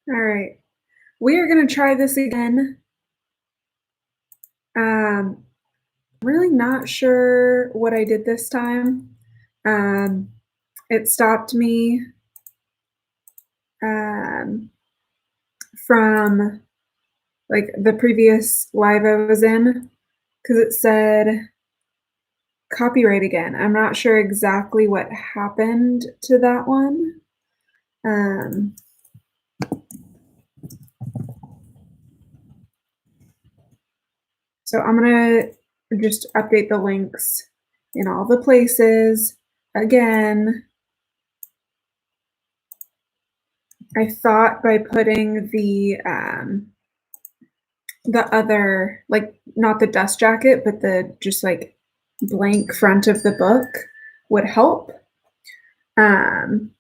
All right. We are going to try this again. Um, really not sure what I did this time. Um, it stopped me um, from like the previous live I was in because it said copyright again. I'm not sure exactly what happened to that one. Um, so I'm going to just update the links in all the places again. I thought by putting the other, like, not the dust jacket, but the just like blank front of the book would help. Um,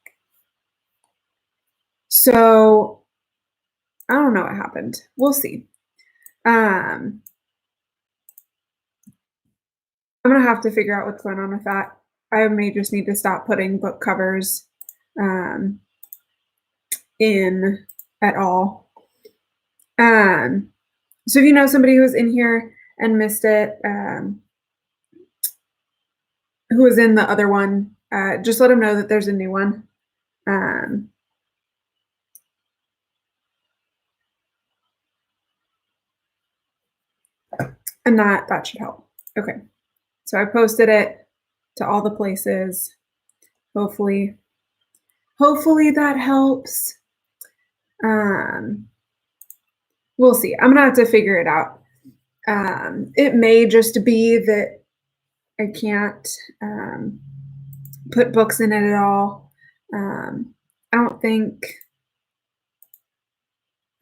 so I don't know what happened. We'll see. Um, I'm gonna have to figure out what's going on with that. I may just need to stop putting book covers um, in at all. So if you know somebody who's in here and missed it, who was in the other one, just let them know that there's a new one. Um, and that should help. Okay, so I posted it to all the places. Hopefully that helps. Um, we'll see. I'm gonna have to figure it out. It may just be that I can't put books in it at all. I don't think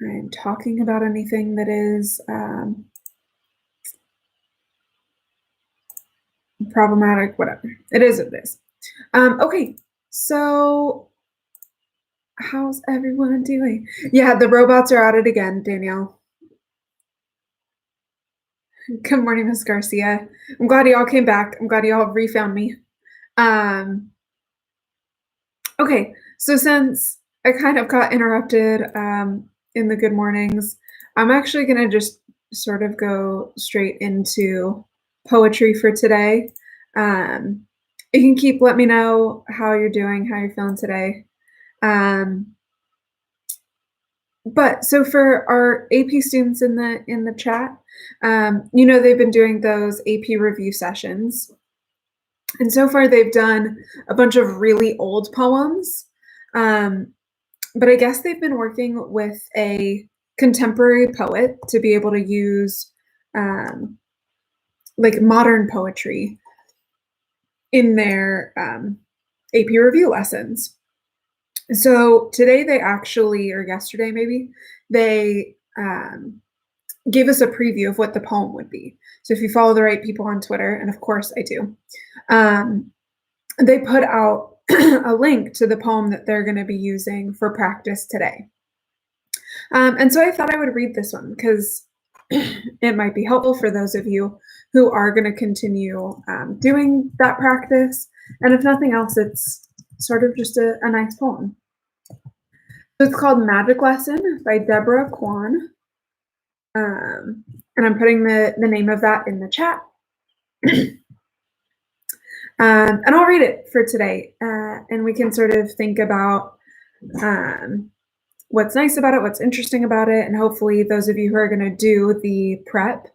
I'm talking about anything that is problematic, whatever. It is what it is. Okay, so how's everyone doing? Yeah, the robots are at it again, Danielle. Good morning, Miss Garcia. I'm glad y'all came back. I'm glad y'all refound me. Um, okay, so since I kind of got interrupted in the good mornings, I'm actually going to just sort of go straight into poetry for today. Um, you can keep let me know how you're doing, how you're feeling today. But so for our AP students in the chat, they've been doing those AP review sessions, and so far they've done a bunch of really old poems. But I guess they've been working with a contemporary poet to be able to use like modern poetry in their AP review lessons. So today they actually, or yesterday maybe, they gave us a preview of what the poem would be. So if you follow the right people on Twitter, and of course I do, they put out a link to the poem that they're going to be using for practice today. And so I thought I would read this one because it might be helpful for those of you who are going to continue doing that practice. And if nothing else, it's sort of just a nice poem. So it's called Magic Lesson by Deborah Kwan. And I'm putting the name of that in the chat. And I'll read it for today. And we can sort of think about what's nice about it, what's interesting about it, and hopefully those of you who are going to do the prep,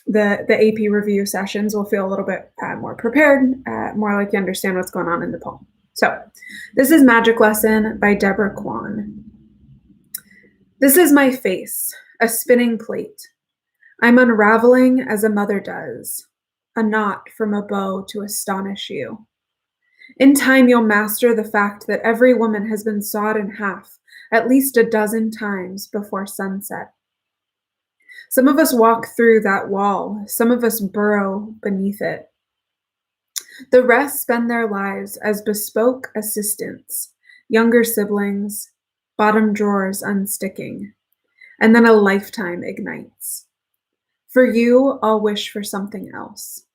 the AP review sessions will feel a little bit more prepared, more like you understand what's going on in the poem. So this is Magic Lesson by Deborah Kwan. This is my face, a spinning plate. I'm unraveling as a mother does, a knot from a bow to astonish you. In time, you'll master the fact that every woman has been sawed in half at least a dozen times before sunset. Some of us walk through that wall, some of us burrow beneath it. The rest spend their lives as bespoke assistants, younger siblings, bottom drawers unsticking, and then a lifetime ignites. For you, I'll wish for something else.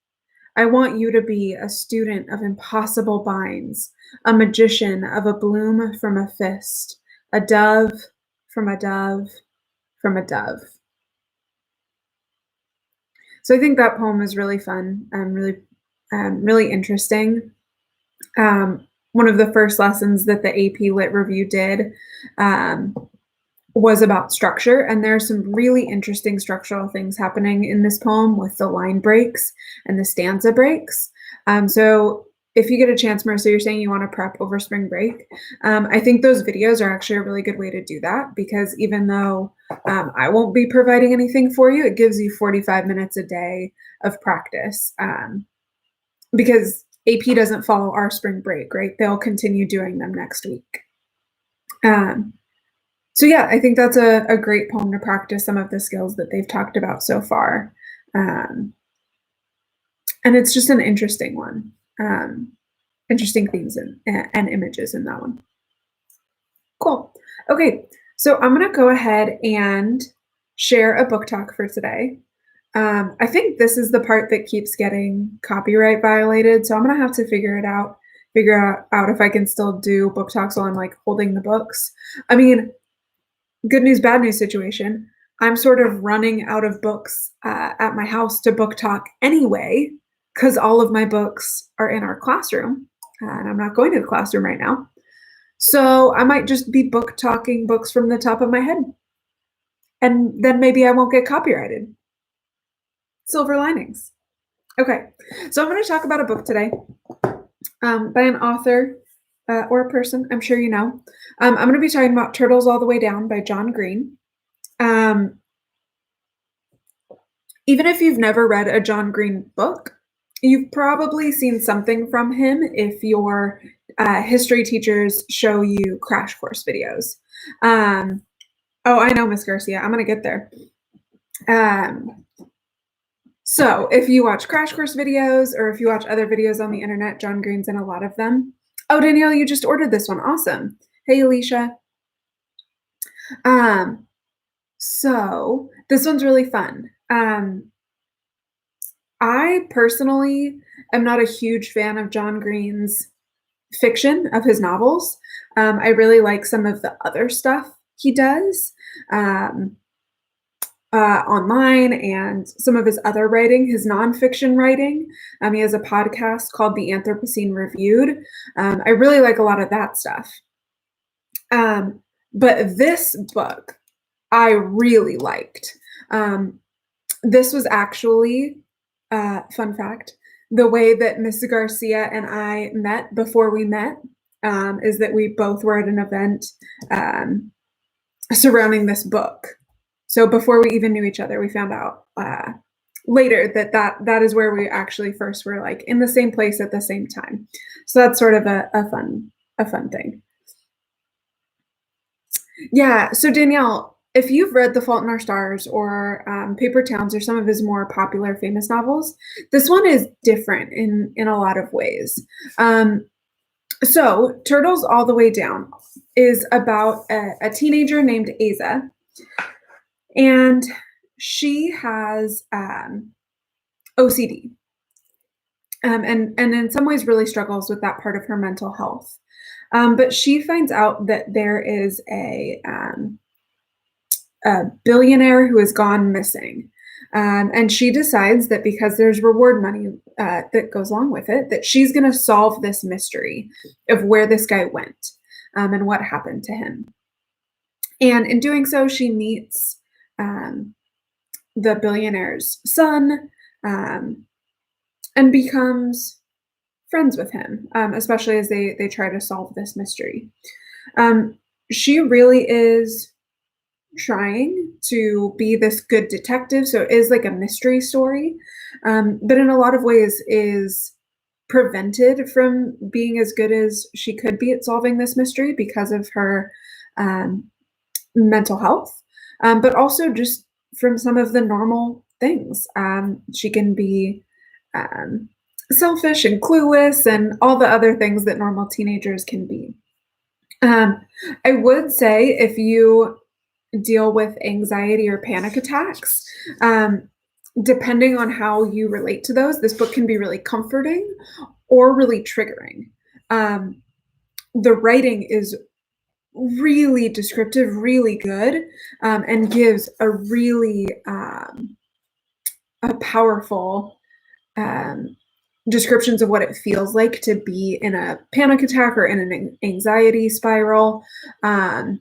I want you to be a student of impossible binds, a magician of a bloom from a fist, A dove from a dove from a dove. So I think that poem is really fun and really interesting. One of the first lessons that the AP Lit Review did um, was about structure, and there are some really interesting structural things happening in this poem with the line breaks and the stanza breaks. So if you get a chance, Marissa, you're saying you want to prep over spring break. I think those videos are actually a really good way to do that, because even though I won't be providing anything for you, it gives you 45 minutes a day of practice, because AP doesn't follow our spring break, right? They'll continue doing them next week. So yeah, I think that's a great poem to practice some of the skills that they've talked about so far. And it's just an interesting one. Interesting themes and images in that one. Cool. Okay, so I'm gonna go ahead and share a book talk for today. I think this is the part that keeps getting copyright violated, so I'm gonna have to figure out if I can still do book talks while I'm like holding the books. I mean, good news, bad news situation. I'm sort of running out of books at my house to book talk anyway, because all of my books are in our classroom, and I'm not going to the classroom right now. So I might just be book talking books from the top of my head, and then maybe I won't get copyrighted. Silver linings. Okay, so I'm going to talk about a book today by an author or a person I'm sure you know. I'm going to be talking about Turtles All the Way Down by John Green. Even if you've never read a John Green book, you've probably seen something from him if your history teachers show you crash course videos. Oh, I know, Miss Garcia. I'm going to get there. So if you watch crash course videos or if you watch other videos on the internet, John Green's in a lot of them. Oh, Danielle, you just ordered this one. Awesome. Hey, Alicia. So this one's really fun. I personally am not a huge fan of John Green's fiction, of his novels. I really like some of the other stuff he does online, and some of his other writing, his nonfiction writing. He has a podcast called The Anthropocene Reviewed. I really like a lot of that stuff. But this book I really liked. This was actually, fun fact, the way that Miss Garcia and I met before we met is that we both were at an event surrounding this book. So before we even knew each other, we found out later that is where we actually first were, like, in the same place at the same time. So that's sort of a fun thing. Yeah. So Danielle, if you've read The Fault in Our Stars or Paper Towns or some of his more popular, famous novels, this one is different in a lot of ways. So Turtles All the Way Down is about a teenager named Aza. And she has OCD, and in some ways really struggles with that part of her mental health. But she finds out that there is a billionaire who has gone missing. And she decides that because there's reward money that goes along with it, that she's going to solve this mystery of where this guy went and what happened to him. And in doing so, she meets the billionaire's son and becomes friends with him, especially as they try to solve this mystery. She really is trying to be this good detective, so it is like a mystery story, but in a lot of ways is prevented from being as good as she could be at solving this mystery because of her mental health, but also just from some of the normal things. She can be selfish and clueless and all the other things that normal teenagers can be. I would say if you deal with anxiety or panic attacks, depending on how you relate to those, this book can be really comforting or really triggering. The writing is really descriptive, really good, and gives a powerful um, descriptions of what it feels like to be in a panic attack or in an anxiety spiral. Um,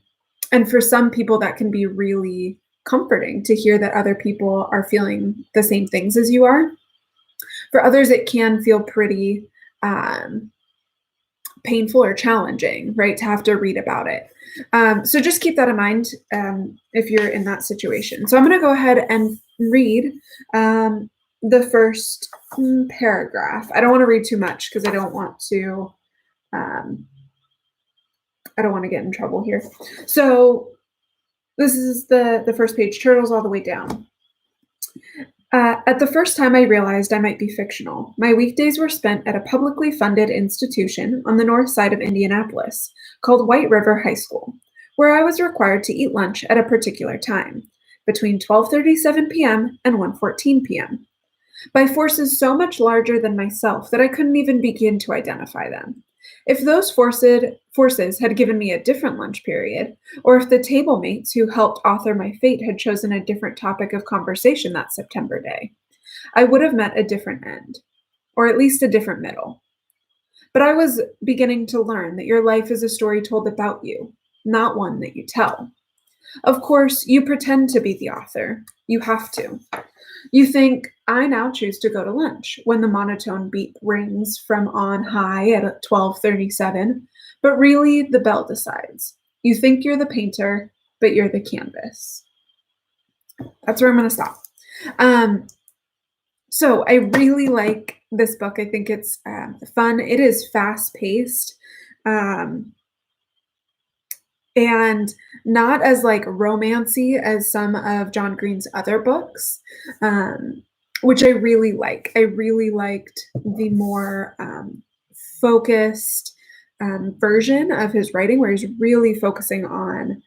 and for some people, that can be really comforting to hear that other people are feeling the same things as you are. For others, it can feel pretty um, painful or challenging, right, to have to read about it. So just keep that in mind if you're in that situation. So I'm going to go ahead and read the first paragraph. I don't want to read too much because um, I don't want to get in trouble here. So this is the first page, turtles all the way down. At the first time I realized I might be fictional, my weekdays were spent at a publicly funded institution on the north side of Indianapolis called White River High School, where I was required to eat lunch at a particular time, between 12:37 p.m. and 1:14 p.m., by forces so much larger than myself that I couldn't even begin to identify them. If those forces had given me a different lunch period, or if the table mates who helped author my fate had chosen a different topic of conversation that September day, I would have met a different end, or at least a different middle. But I was beginning to learn that your life is a story told about you, not one that you tell. Of course, you pretend to be the author. You have to. You think, I now choose to go to lunch when the monotone beep rings from on high at 12:37, but really the bell decides. You think you're the painter, but you're the canvas. That's where I'm going to stop. Um, so I really like this book. I think it's fun. It is fast paced. Um, and not as like romancy as some of John Green's other books, which I really like. I really liked the more focused version of his writing, where he's really focusing on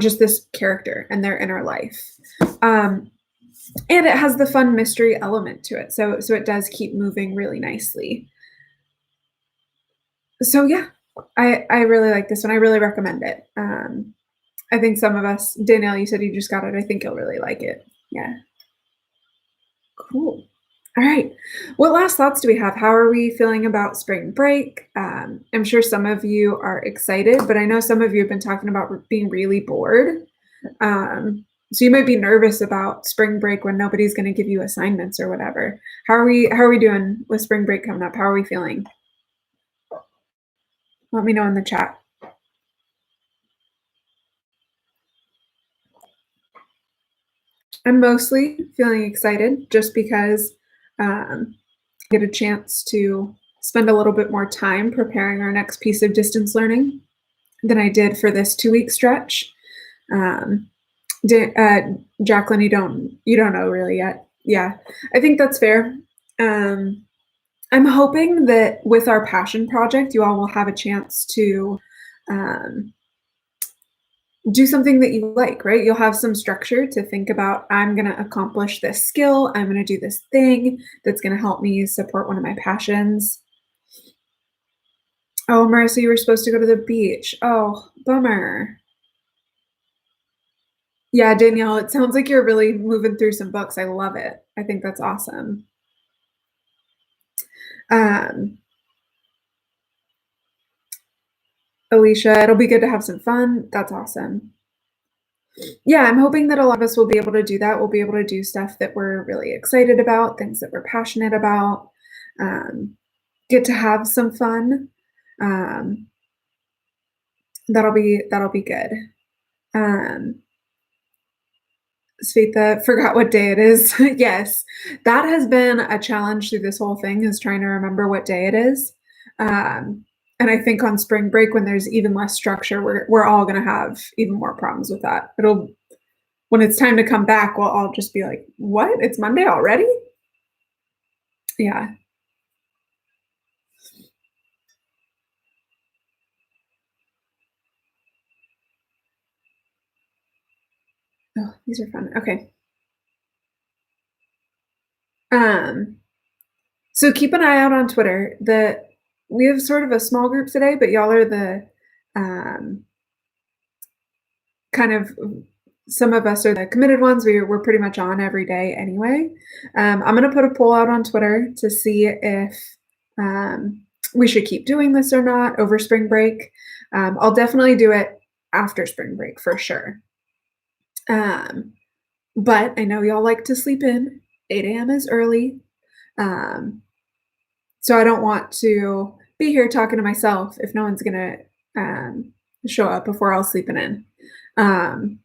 just this character and their inner life. Um, and it has the fun mystery element to it, so it does keep moving really nicely. So yeah, I really like this one. I really recommend it. I think some of us, Danielle, you said you just got it. I think you'll really like it. Yeah. Cool. All right. What last thoughts do we have? How are we feeling about spring break? I'm sure some of you are excited, but I know some of you have been talking about being really bored. So you might be nervous about spring break when nobody's going to give you assignments or whatever. How are we doing with spring break coming up? How are we feeling? Let me know in the chat. I'm mostly feeling excited just because I get a chance to spend a little bit more time preparing our next piece of distance learning than I did for this 2-week stretch. Um, Jacqueline, you don't know really yet. Yeah, I think that's fair. I'm hoping that with our passion project, you all will have a chance to um, do something that you like, right? You'll have some structure to think about. I'm going to accomplish this skill. I'm going to do this thing that's going to help me support one of my passions. Oh, Marissa, you were supposed to go to the beach. Oh, bummer. Yeah, Danielle, it sounds like you're really moving through some books. I love it. I think that's awesome. Um, Alicia, it'll be good to have some fun. That's awesome. Yeah, I'm hoping that a lot of us will be able to do that. We'll be able to do stuff that we're really excited about, things that we're passionate about, get to have some fun. Um, that'll be good. Sveta forgot what day it is. Yes, that has been a challenge through this whole thing, is trying to remember what day it is. And I think on spring break, when there's even less structure, we're all going to have even more problems with that. When it's time to come back, we'll all just be like, "What? It's Monday already?" Yeah. Oh, these are fun. Okay. Um, so keep an eye out on Twitter. we have sort of a small group today, but y'all are the um, kind of some of us are the committed ones. We're pretty much on every day anyway. I'm gonna put a poll out on Twitter to see if um, we should keep doing this or not over spring break. I'll definitely do it after spring break for sure. Um, but I know y'all like to sleep in. 8 a.m. is early. Um, so I don't want to be here talking to myself if no one's gonna show up before I'll sleeping in. Um,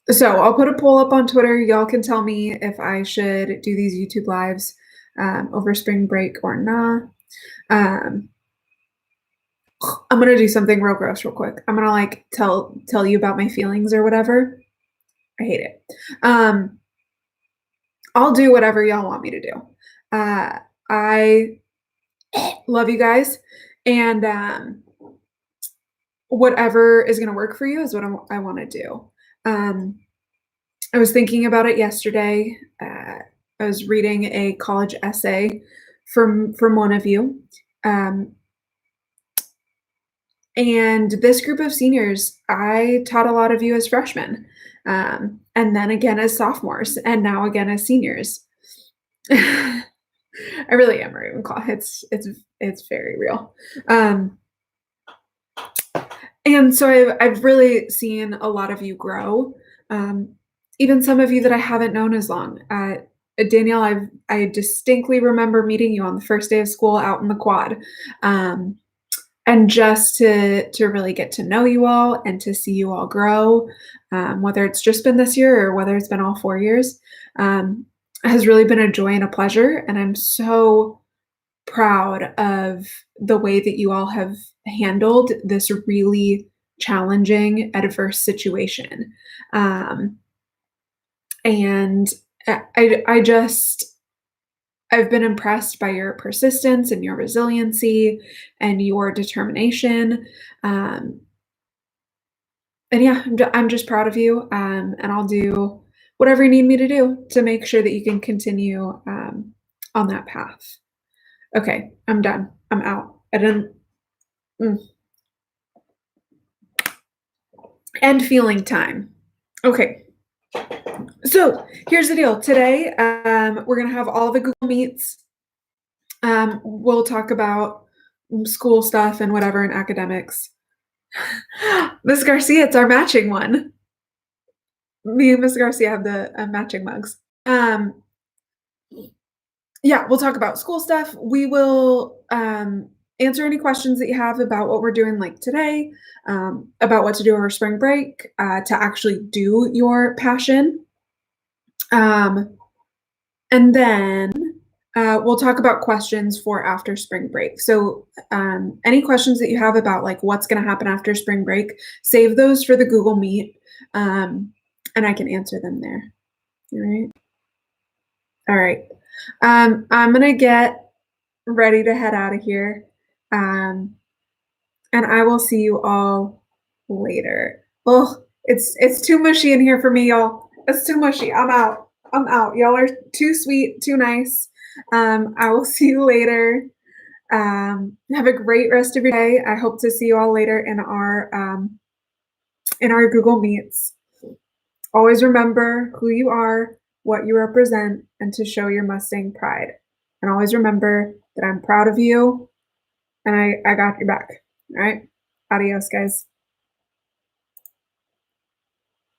so I'll put a poll up on Twitter. Y'all can tell me if I should do these YouTube lives over spring break or not. Um, I'm gonna do something real gross real quick. I'm gonna like tell you about my feelings or whatever. I hate it. Um, I'll do whatever y'all want me to do. I love you guys, and whatever is gonna work for you is what I want to do. Um, I was thinking about it yesterday. I was reading a college essay from one of you, um, and this group of seniors, I taught a lot of you as freshmen, and then again as sophomores, and now again as seniors. I really am a Ravenclaw. It's very real. And so I've really seen a lot of you grow, even some of you that I haven't known as long. Danielle, I distinctly remember meeting you on the first day of school out in the quad, and just to really get to know you all and to see you all grow, whether it's just been this year or whether it's been all 4 years, has really been a joy and a pleasure. And I'm so proud of the way that you all have handled this really challenging, adverse situation. And I just I've been impressed by your persistence and your resiliency and your determination. Um, and yeah, I'm just proud of you. And I'll do whatever you need me to do to make sure that you can continue on that path. Okay, I'm done. I'm out. I didn't. Mm. End feeling time. Okay. So here's the deal. Today, we're gonna have all the Google Meets. We'll talk about school stuff and whatever in academics. Miss Garcia, it's our matching one. Me and Miss Garcia have the matching mugs. Yeah, we'll talk about school stuff. We will answer any questions that you have about what we're doing like today, about what to do over spring break, to actually do your passion. And then we'll talk about questions for after spring break. So any questions that you have about like what's going to happen after spring break, save those for the Google Meet, and I can answer them there. All right. All right. I'm going to get ready to head out of here. And I will see you all later. Oh, it's too mushy in here for me, y'all. It's too mushy. I'm out. I'm out. Y'all are too sweet, too nice. I will see you later. Have a great rest of your day. I hope to see you all later in our Google Meets. Always remember who you are, what you represent, and to show your Mustang pride. And always remember that I'm proud of you and I got your back. All right. Adios, guys.